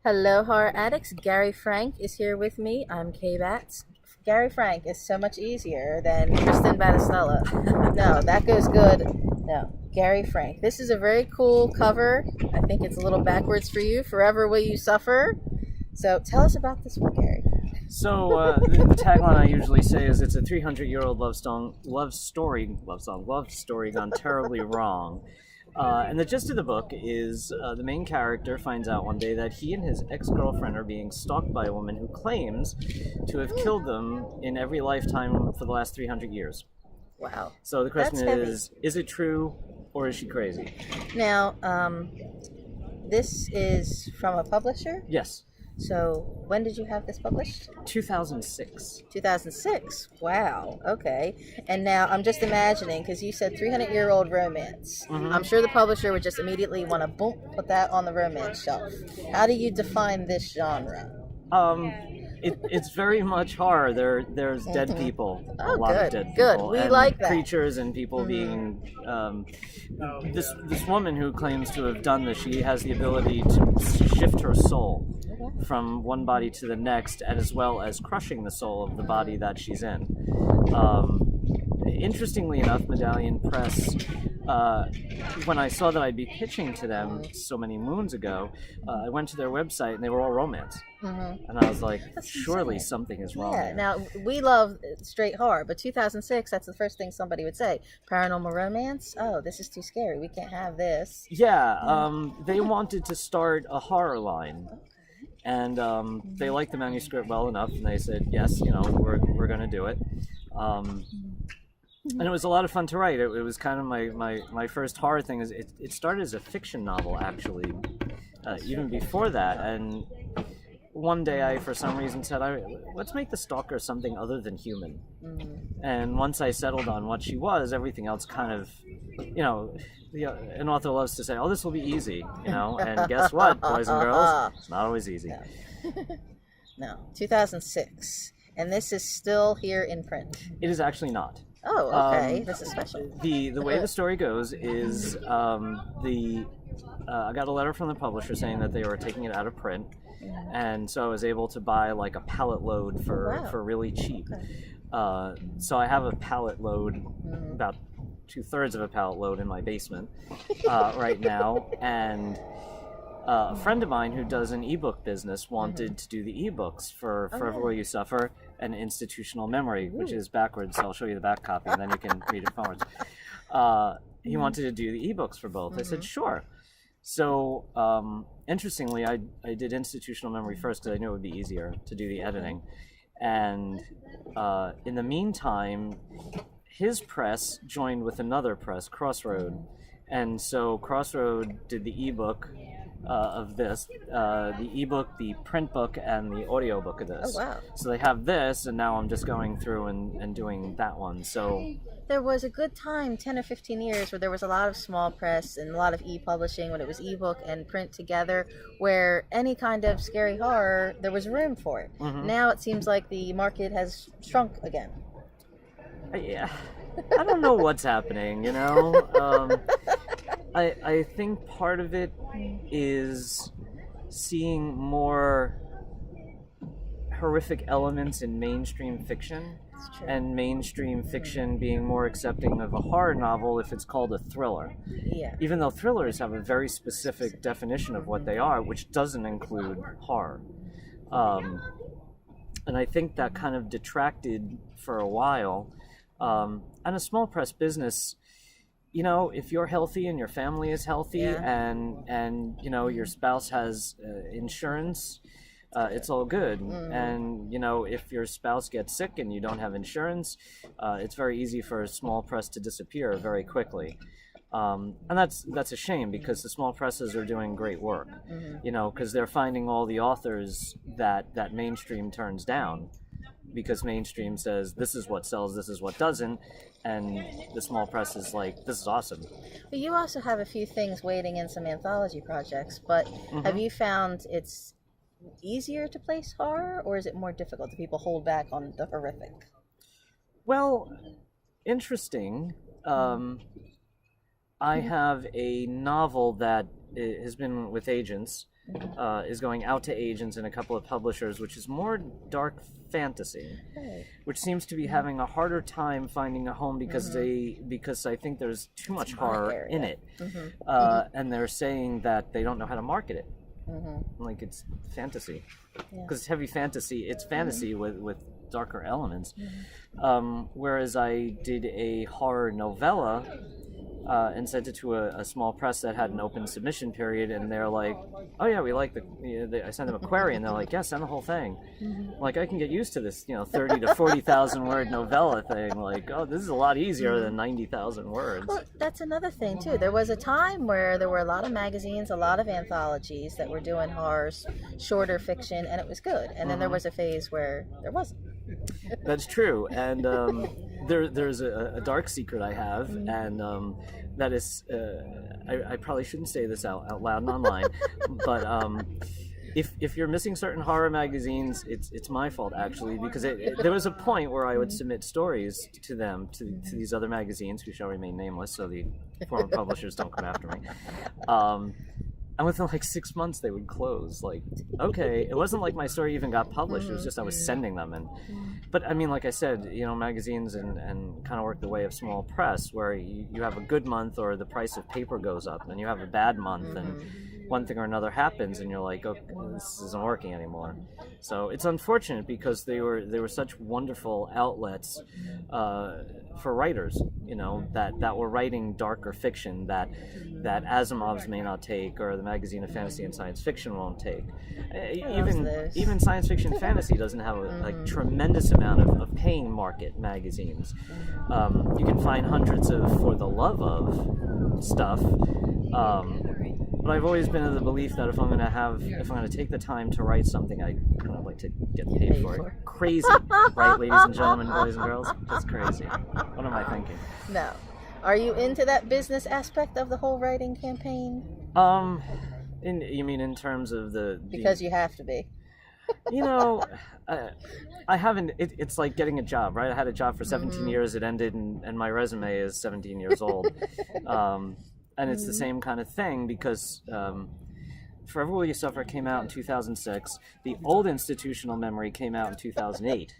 Hello, horror addicts. Gary Frank is here with me. I'm Kbatz. Gary Frank is so much easier than Kristen Battistella. No, that goes good. No, Gary Frank. This is a very cool cover. I think it's a little backwards for you. Forever will you suffer. So tell us about this one, Gary. So the tagline I usually say is it's a 300-year-old love story gone terribly wrong. And the gist of the book is the main character finds out one day that he and his ex-girlfriend are being stalked by a woman who claims to have killed them in every lifetime for the last 300 years. Wow. So the question That's is it true or is she crazy? Now, this is from a publisher. Yes. So when did you have this published? 2006. 2006. Wow. Okay. And now I'm just imagining, because you said 300-year-old romance. Mm-hmm. I'm sure the publisher would just immediately want to boom, put that on the romance shelf. How do you define this genre? It's very much horror. There's dead people, Oh, a lot good, of dead good. people, We and like that. creatures and people being. This woman who claims to have done this, she has the ability to shift her soul from one body to the next, and as well as crushing the soul of the body that she's in. Interestingly enough, Medallion Press, when I saw that I'd be pitching to them so many moons ago, I went to their website and they were all romance. Mm-hmm. And I was like, That's surely insane. something is wrong Yeah. here. Now we love straight horror, but 2006. That's the first thing somebody would say. Paranormal romance. Oh, this is too scary. We can't have this. Yeah, they wanted to start a horror line. And they liked the manuscript well enough, and they said, yes, we're going to do it. And it was a lot of fun to write. It was kind of my first horror thing. It started as a fiction novel, actually, even before that. And one day I, for some reason, said, let's make the stalker something other than human. And once I settled on what she was, everything else kind of, an author loves to say, oh, this will be easy, and guess what, boys and girls? It's not always easy. No, 2006. And this is still here in print. It is actually not. Oh, okay. This is special. The way the story goes is I got a letter from the publisher saying that they were taking it out of print, and so I was able to buy like a pallet load for really cheap. So I have a pallet load, about 2/3 of a pallet load in my basement right now, and a friend of mine who does an ebook business wanted to do the ebooks for Forever Will You Suffer and Institutional Memory, which is backwards. So I'll show you the back copy and then you can read it forwards. He wanted to do the ebooks for both. I said, sure. So interestingly, I did Institutional Memory first because I knew it would be easier to do the editing. And in the meantime, his press joined with another press, Crossroad. And so Crossroad did the ebook of this, the ebook, the print book, and the audio book of this. Oh, wow. So they have this, and now I'm just going through and doing that one. So There was a good time, 10 or 15 years, where there was a lot of small press and a lot of e-publishing when it was ebook and print together, where any kind of scary horror, there was room for it. Now it seems like the market has shrunk again. yeah, I don't know what's happening, I think part of it is seeing more horrific elements in mainstream fiction, and mainstream fiction being more accepting of a horror novel if it's called a thriller. Yeah. Even though thrillers have a very specific definition of what they are, which doesn't include horror. And I think that kind of detracted for a while. And a small press business, if you're healthy and your family is healthy, and your spouse has insurance, it's all good. And if your spouse gets sick and you don't have insurance, it's very easy for a small press to disappear very quickly. And that's a shame, because the small presses are doing great work, because they're finding all the authors that mainstream turns down, because mainstream says this is what sells, this is what doesn't, and the small press is like, this is awesome. But you also have a few things waiting in some anthology projects, but have you found it's easier to place horror, or is it more difficult? Do people hold back on the horrific? Well, interesting. I have a novel that has been with agents, is going out to agents and a couple of publishers, which is more dark fantasy, which seems to be having a harder time finding a home because because I think there's too much horror in it, and they're saying that they don't know how to market it. Like it's fantasy, because it's heavy fantasy. It's fantasy with darker elements. Whereas I did a horror novella and sent it to a small press that had an open submission period, and they're like, "Oh yeah, we like I sent them a query, and they're like, "Yeah, send the whole thing." Like I can get used to this, 30 to 40,000 word novella thing. Like, oh, this is a lot easier than 90,000 words. Well, that's another thing too. There was a time where there were a lot of magazines, a lot of anthologies that were doing horrors, shorter fiction, and it was good. And then there was a phase where there wasn't. That's true, and there's a dark secret I have, and that is, I probably shouldn't say this out loud and online, but if you're missing certain horror magazines, it's my fault actually, because there was a point where I would submit stories to them, to these other magazines who shall remain nameless, so the former publishers don't come after me. And within like 6 months, they would close. Like, okay, it wasn't like my story even got published. It was just I was sending them. But I mean, like I said, magazines and kind of work the way of small press, where you have a good month or the price of paper goes up, and you have a bad month, and one thing or another happens, and you're like, okay, this isn't working anymore. So it's unfortunate because they were such wonderful outlets for writers, that were writing darker fiction that Asimov's may not take, or the Magazine of Fantasy and Science Fiction won't take. Even Science Fiction Fantasy doesn't have a tremendous amount of paying market magazines. You can find hundreds of For the Love of stuff. But I've always been of the belief that if I'm going to take the time to write something, I kind of like to get paid for it. Crazy, right, ladies and gentlemen, boys and girls? Just crazy. What am I thinking? No. Are you into that business aspect of the whole writing campaign? You mean in terms of Because you have to be. I haven't. It's like getting a job, right? I had a job for 17 years. It ended, and my resume is 17 years old. And it's the same kind of thing because Forever Will You Suffer came out in 2006. The old Institutional Memory came out in 2008.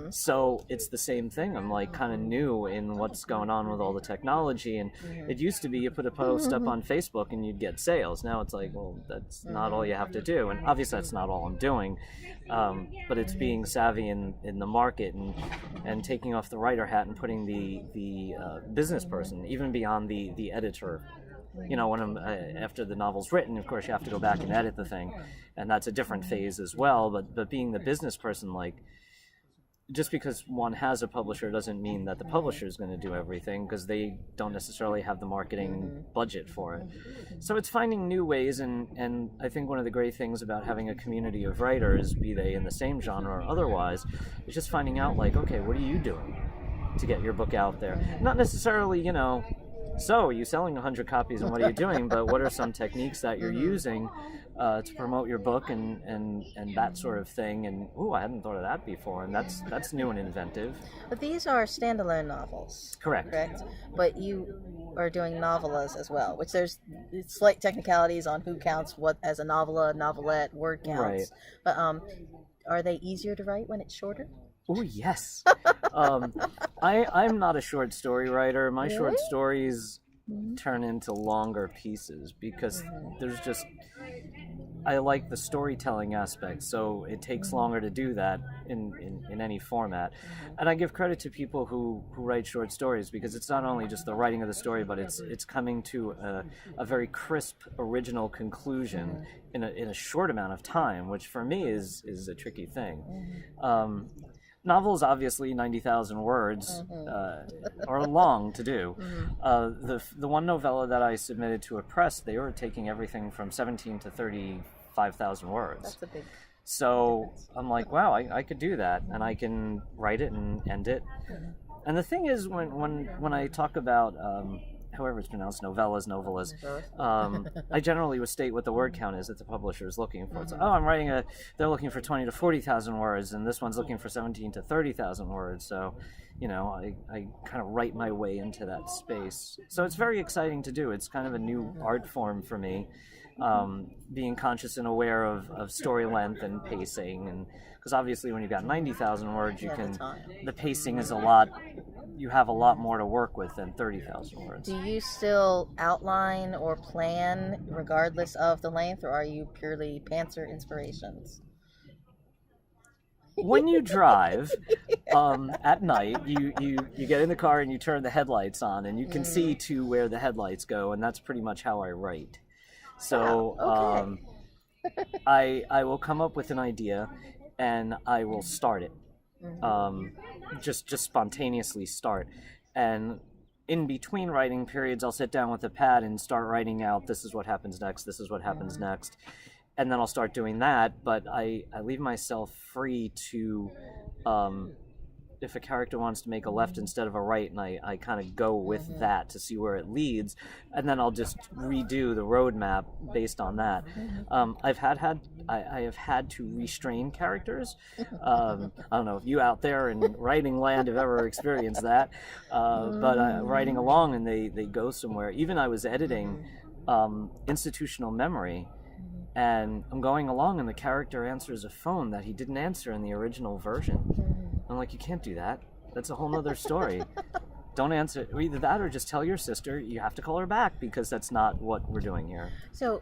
So it's the same thing. I'm like kind of new in what's going on with all the technology, and it used to be you put a post up on Facebook and you'd get sales. Now it's like, well, that's not all you have to do, and obviously that's not all I'm doing, but it's being savvy in the market and taking off the writer hat and putting the business person even beyond the editor. When I'm after the novel's written, of course you have to go back and edit the thing, and that's a different phase as well. But being the business person, like, just because one has a publisher doesn't mean that the publisher is going to do everything, because they don't necessarily have the marketing budget for it. So it's finding new ways, and I think one of the great things about having a community of writers, be they in the same genre or otherwise, is just finding out, like, okay, what are you doing to get your book out there? Not necessarily, so are you selling 100 copies and what are you doing, but what are some techniques that you're using to promote your book and that sort of thing. And I hadn't thought of that before, and that's new and inventive. But these are standalone novels. Correct. But you are doing novellas as well, which there's slight technicalities on who counts what as a novella, novelette, word counts. Right. But are they easier to write when it's shorter? Oh, yes. I'm not a short story writer. My short stories turn into longer pieces because I like the storytelling aspect, so it takes longer to do that in any format. And I give credit to people who write short stories, because it's not only just the writing of the story, but it's coming to a very crisp, original conclusion in a short amount of time, which for me is a tricky thing. Novels, obviously, 90,000 words are long to do. The one novella that I submitted to a press, they were taking everything from 17 to 35,000 words. That's a big. So I'm like, wow, I could do that, and I can write it and end it. And the thing is, when I talk about however it's pronounced, novellas. I generally would state what the word count is that the publisher is looking for. It's they're looking for 20 to 40,000 words, and this one's looking for 17 to 30,000 words. So, I kind of write my way into that space. So it's very exciting to do. It's kind of a new art form for me, being conscious and aware of story length and pacing, and because obviously when you've got 90,000 words, the pacing is you have a lot more to work with than 30,000 words. Do you still outline or plan regardless of the length, or are you purely pantser inspirations? When you drive at night, you get in the car and you turn the headlights on, and you can see to where the headlights go, and that's pretty much how I write. So I will come up with an idea, and I will start it. Just spontaneously start, and in between writing periods I'll sit down with a pad and start writing out, this is what happens next, and then I'll start doing that. But I leave myself free to if a character wants to make a left instead of a right, and I kind of go with that to see where it leads, and then I'll just redo the roadmap based on that. I have had to restrain characters. I don't know if you out there in writing land have ever experienced that, but writing along and they go somewhere. Even I was editing Institutional Memory, and I'm going along and the character answers a phone that he didn't answer in the original version. I'm like, you can't do that. That's a whole nother story. Don't answer. Either that or just tell your sister you have to call her back, because that's not what we're doing here. So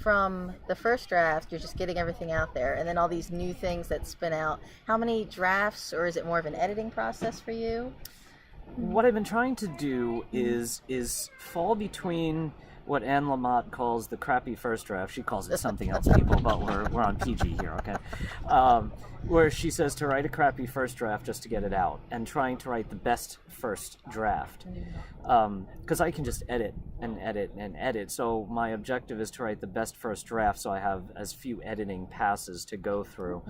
from the first draft, you're just getting everything out there, and then all these new things that spin out. How many drafts, or is it more of an editing process for you? What I've been trying to do is fall between what Anne Lamott calls the crappy first draft. She calls it something else, people, but we're on PG here, okay? Where she says to write a crappy first draft just to get it out, and trying to write the best first draft. Because I can just edit and edit and edit. So my objective is to write the best first draft so I have as few editing passes to go through.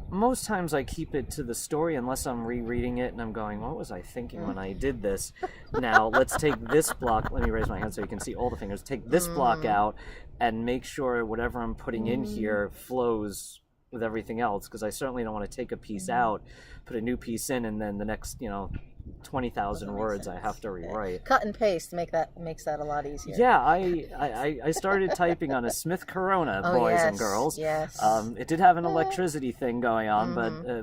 Most times I keep it to the story unless I'm rereading it and I'm going, what was I thinking when I did this? Now, let's take this block. Let me raise my hand so you can see all the fingers. Take this block out and make sure whatever I'm putting in here flows with everything else, because I certainly don't want to take a piece out, put a new piece in, and then the next, 20,000 words I have to rewrite. Cut and paste makes that a lot easier. Yeah, I started typing on a Smith Corona, boys and girls. Yes. It did have an electricity thing going on,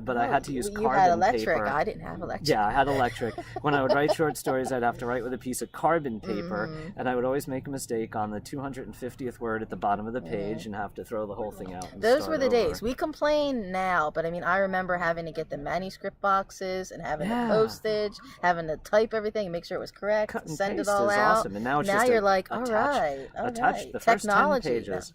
but I had to use carbon paper. You had electric. I didn't have electric. Yeah, I had electric. When I would write short stories, I'd have to write with a piece of carbon paper, and I would always make a mistake on the 250th word at the bottom of the page and have to throw the whole thing out. Those were the days. We complain now, but I remember having to get the manuscript boxes and having the postage, having to type everything and make sure it was correct, Cut and send paste it all is out. Awesome. And now it's now just you're like, all attach right. the first Technology. 10 pages.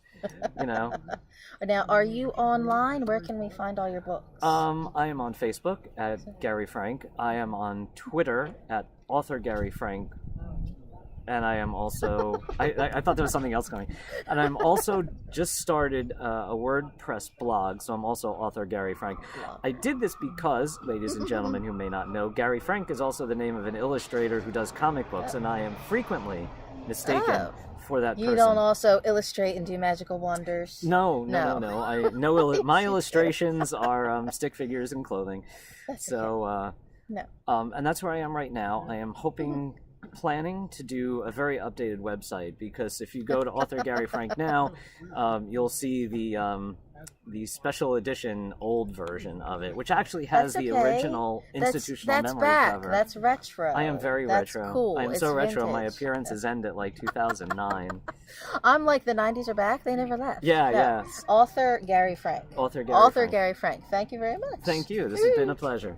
Now, are you online? Where can we find all your books? I am on Facebook at Gary Frank. I am on Twitter at author Gary Frank. And I am also, I thought there was something else going. And I'm also just started a WordPress blog, so I'm also author Gary Frank. I did this because, ladies and gentlemen who may not know, Gary Frank is also the name of an illustrator who does comic books, and I am frequently mistaken for that person. You don't also illustrate and do magical wonders? No. My illustrations are stick figures and clothing. So, and that's where I am right now. I am planning to do a very updated website, because if you go to author Gary Frank now, you'll see the special edition old version of it, which actually has the original Institutional Memory cover. That's retro. I am very retro. Cool. I am it's so retro. vintage. My appearances end at like 2009. I'm like, the 90s are back. They never left. Yeah. Author Gary Frank. Author Gary Frank. Frank. Thank you very much. Thank you. This has been a pleasure.